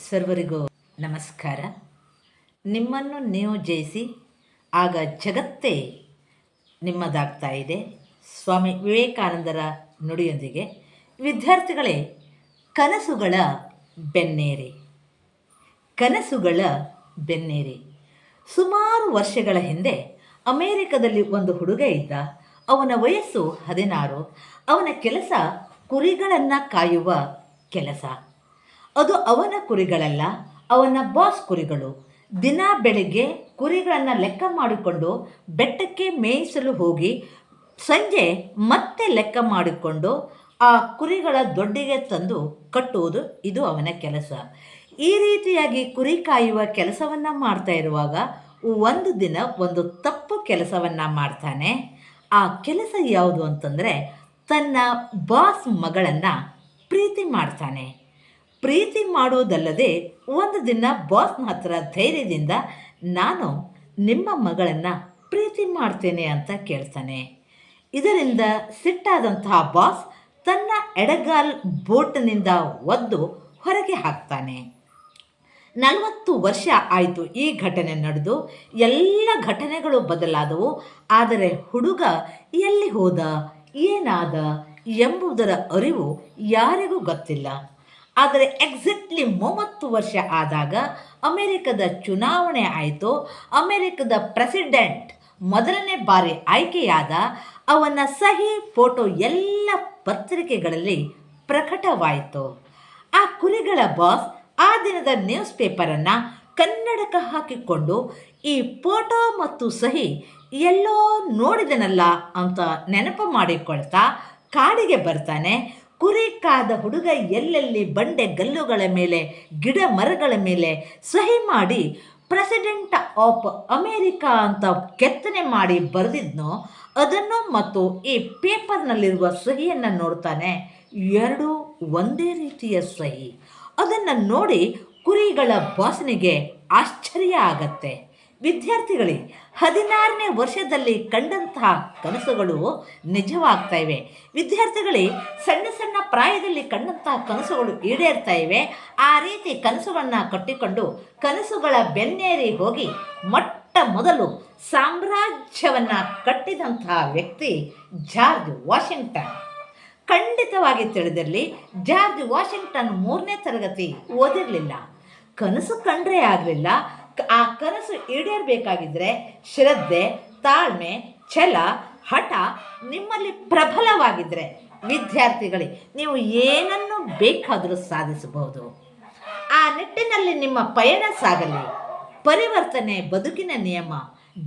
ಸರ್ವರಿಗೂ ನಮಸ್ಕಾರ. ನಿಮ್ಮನ್ನು ನೀವು ಜಯಿಸಿ ಆಗ ಜಗತ್ತೇ ನಿಮ್ಮದಾಗ್ತಾ ಇದೆ. ಸ್ವಾಮಿ ವಿವೇಕಾನಂದರ ನುಡಿಯೊಂದಿಗೆ ವಿದ್ಯಾರ್ಥಿಗಳೇ, ಕನಸುಗಳ ಬೆನ್ನೇರಿ. ಕನಸುಗಳ ಬೆನ್ನೇರಿ. ಸುಮಾರು ವರ್ಷಗಳ ಹಿಂದೆ ಅಮೇರಿಕದಲ್ಲಿ ಒಂದು ಹುಡುಗ ಇದ್ದ. ಅವನ ವಯಸ್ಸು 16. ಅವನ ಕೆಲಸ ಕುರಿಗಳನ್ನು ಕಾಯುವ ಕೆಲಸ. ಅದು ಅವನ ಕುರಿಗಳಲ್ಲ, ಅವನ ಬಾಸ್ ಕುರಿಗಳು. ದಿನ ಬೆಳಿಗ್ಗೆ ಕುರಿಗಳನ್ನು ಲೆಕ್ಕ ಮಾಡಿಕೊಂಡು ಬೆಟ್ಟಕ್ಕೆ ಮೇಯಿಸಲು ಹೋಗಿ ಸಂಜೆ ಮತ್ತೆ ಲೆಕ್ಕ ಮಾಡಿಕೊಂಡು ಆ ಕುರಿಗಳ ದೊಡ್ಡಿಗೆ ತಂದು ಕಟ್ಟುವುದು ಇದು ಅವನ ಕೆಲಸ. ಈ ರೀತಿಯಾಗಿ ಕುರಿ ಕಾಯುವ ಕೆಲಸವನ್ನು ಮಾಡ್ತಾ ಇರುವಾಗ ಒಂದು ದಿನ ಒಂದು ತಪ್ಪು ಕೆಲಸವನ್ನು ಮಾಡ್ತಾನೆ. ಆ ಕೆಲಸ ಯಾವುದು ಅಂತಂದರೆ, ತನ್ನ ಬಾಸ್ ಮಗಳನ್ನು ಪ್ರೀತಿ ಮಾಡ್ತಾನೆ. ಪ್ರೀತಿ ಮಾಡುವುದಲ್ಲದೆ ಒಂದು ದಿನ ಬಾಸ್ನ ಹತ್ರ ಧೈರ್ಯದಿಂದ ನಾನು ನಿಮ್ಮ ಮಗಳನ್ನು ಪ್ರೀತಿ ಮಾಡ್ತೇನೆ ಅಂತ ಕೇಳ್ತಾನೆ. ಇದರಿಂದ ಸಿಟ್ಟಾದಂತಹ ಬಾಸ್ ತನ್ನ ಎಡಗಾಲ್ ಬೋಟ್ನಿಂದ ಒದ್ದು ಹೊರಗೆ ಹಾಕ್ತಾನೆ. 40 ವರ್ಷ ಆಯಿತು ಈ ಘಟನೆ ನಡೆದು. ಎಲ್ಲ ಘಟನೆಗಳು ಬದಲಾದವು. ಆದರೆ ಹುಡುಗ ಎಲ್ಲಿ ಹೋದ, ಏನಾದ ಎಂಬುದರ ಅರಿವು ಯಾರಿಗೂ ಗೊತ್ತಿಲ್ಲ. ಆದರೆ ಎಕ್ಸಾಕ್ಟ್ಲಿ 30 ವರ್ಷ ಆದಾಗ ಅಮೆರಿಕದ ಚುನಾವಣೆ ಆಯಿತು. ಅಮೆರಿಕದ ಪ್ರೆಸಿಡೆಂಟ್ ಮೊದಲನೇ ಬಾರಿ ಆಯ್ಕೆಯಾದ. ಅವನ ಸಹಿ ಫೋಟೋ ಎಲ್ಲ ಪತ್ರಿಕೆಗಳಲ್ಲಿ ಪ್ರಕಟವಾಯಿತು. ಆ ಕುರಿಗಳ ಬಾಸ್ ಆ ದಿನದ ನ್ಯೂಸ್ ಪೇಪರನ್ನು ಕನ್ನಡಕ ಹಾಕಿಕೊಂಡು ಈ ಫೋಟೋ ಮತ್ತು ಸಹಿ ಎಲ್ಲೋ ನೋಡಿದನಲ್ಲ ಅಂತ ನೆನಪು ಮಾಡಿಕೊಳ್ತಾ ಕಾಡಿಗೆ ಬರ್ತಾನೆ. ಕುರಿ ಕಾದ ಹುಡುಗ ಎಲ್ಲೆಲ್ಲಿ ಬಂಡೆ ಗಲ್ಲುಗಳ ಮೇಲೆ, ಗಿಡ ಮರಗಳ ಮೇಲೆ ಸಹಿ ಮಾಡಿ ಪ್ರೆಸಿಡೆಂಟ್ ಆಫ್ ಅಮೇರಿಕಾ ಅಂತ ಕೆತ್ತನೆ ಮಾಡಿ ಬರೆದಿದ್ನೋ ಅದನ್ನು ಮತ್ತು ಈ ಪೇಪರ್ನಲ್ಲಿರುವ ಸಹಿಯನ್ನು ನೋಡ್ತಾನೆ. ಎರಡೂ ಒಂದೇ ರೀತಿಯ ಸಹಿ. ಅದನ್ನು ನೋಡಿ ಕುರಿಗಳ ಬಾಸನಿಗೆ ಆಶ್ಚರ್ಯ ಆಗತ್ತೆ. ವಿದ್ಯಾರ್ಥಿಗಳೇ, 16ನೇ ವರ್ಷದಲ್ಲಿ ಕಂಡಂತಹ ಕನಸುಗಳು ನಿಜವಾಗ್ತಾ ಇವೆ. ವಿದ್ಯಾರ್ಥಿಗಳೇ, ಸಣ್ಣ ಸಣ್ಣ ಪ್ರಾಯದಲ್ಲಿ ಕಂಡಂತಹ ಕನಸುಗಳು ಈಡೇರ್ತಾ ಇವೆ. ಆ ರೀತಿ ಕನಸುಗಳನ್ನು ಕಟ್ಟಿಕೊಂಡು ಕನಸುಗಳ ಬೆನ್ನೇರಿ ಹೋಗಿ ಮೊಟ್ಟ ಮೊದಲು ಸಾಮ್ರಾಜ್ಯವನ್ನು ಕಟ್ಟಿದಂತಹ ವ್ಯಕ್ತಿ ಜಾರ್ಜ್ ವಾಷಿಂಗ್ಟನ್. ಖಂಡಿತವಾಗಿ ತಿಳಿದಿರಲಿ, ಜಾರ್ಜ್ ವಾಷಿಂಗ್ಟನ್ 3ನೇ ತರಗತಿ ಓದಿರಲಿಲ್ಲ. ಕನಸು ಕಂಡ್ರೆ ಆಗಲಿಲ್ಲ. ಆ ಕನಸು ಈಡೇರಬೇಕಾಗಿದ್ದರೆ ಶ್ರದ್ಧೆ, ತಾಳ್ಮೆ, ಛಲ, ಹಠ ನಿಮ್ಮಲ್ಲಿ ಪ್ರಬಲವಾಗಿದ್ದರೆ ವಿದ್ಯಾರ್ಥಿಗಳೇ, ನೀವು ಏನನ್ನು ಬೇಕಾದರೂ ಸಾಧಿಸಬಹುದು. ಆ ನಿಟ್ಟಿನಲ್ಲಿ ನಿಮ್ಮ ಪಯಣ ಸಾಗಲಿ. ಪರಿವರ್ತನೆ ಬದುಕಿನ ನಿಯಮ,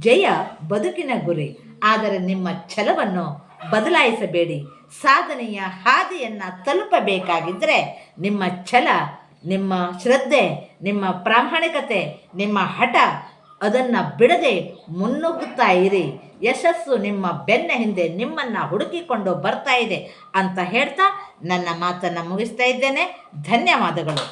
ಜಯ ಬದುಕಿನ ಗುರಿ. ಆದರೆ ನಿಮ್ಮ ಛಲವನ್ನು ಬದಲಾಯಿಸಬೇಡಿ. ಸಾಧನೆಯ ಹಾದಿಯನ್ನು ತಲುಪಬೇಕಾಗಿದ್ದರೆ ನಿಮ್ಮ ಛಲ, ನಿಮ್ಮ ಶ್ರದ್ಧೆ, ನಿಮ್ಮ ಪ್ರಾಮಾಣಿಕತೆ, ನಿಮ್ಮ ಹಠ ಅದನ್ನು ಬಿಡದೆ ಮುನ್ನುಗ್ಗುತ್ತಾ ಇರಿ. ಯಶಸ್ಸು ನಿಮ್ಮ ಬೆನ್ನ ಹಿಂದೆ ನಿಮ್ಮನ್ನು ಹುಡುಕಿಕೊಂಡು ಬರ್ತಾ ಇದೆ ಅಂತ ಹೇಳ್ತಾ ನನ್ನ ಮಾತನ್ನು ಮುಗಿಸ್ತಾ ಇದ್ದೇನೆ. ಧನ್ಯವಾದಗಳು.